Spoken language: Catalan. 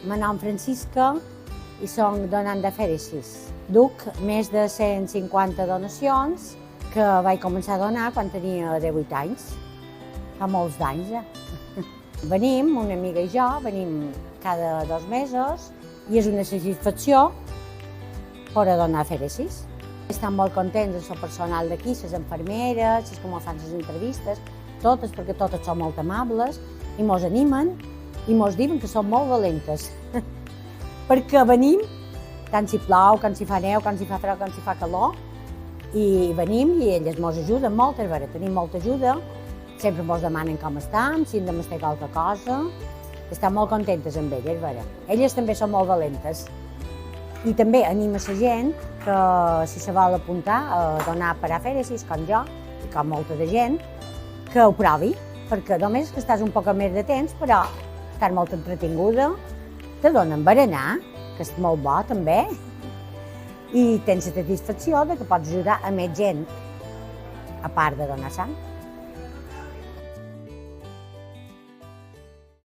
Me nom Francisca i soc donant de fèricís. Duc més de 150 donacions que vaig començar a donar quan tenia 18 anys. Fa molts d'anys, ja. Venim, una amiga i jo, venim cada 2 mesos i és una satisfacció poder donar fèricís. Estan molt contents el personal d'aquí, les infermeres, les que ens fan les entrevistes, totes, perquè totes són molt amables i mos animen i mos diuen que som molt valentes. Perquè venim, tant si plou, tant si fa neu, tant si fa fred, tant si fa calor, i venim i elles mos ajuden molt, a veure, tenim molta ajuda, sempre mos demanen com estem, si hem de mastegar qualque cosa, estan molt contentes amb elles, a veure. Elles també són molt valentes. I també anima la gent que si se vol apuntar a donar per a fèricís, com jo, i com molta de gent, que ho provi, perquè només que estàs un poc més de temps, però estàs molt entretinguda, te donen berenar, que és molt bo també, i tens la satisfacció de que pots ajudar a més gent, a part de donar sang.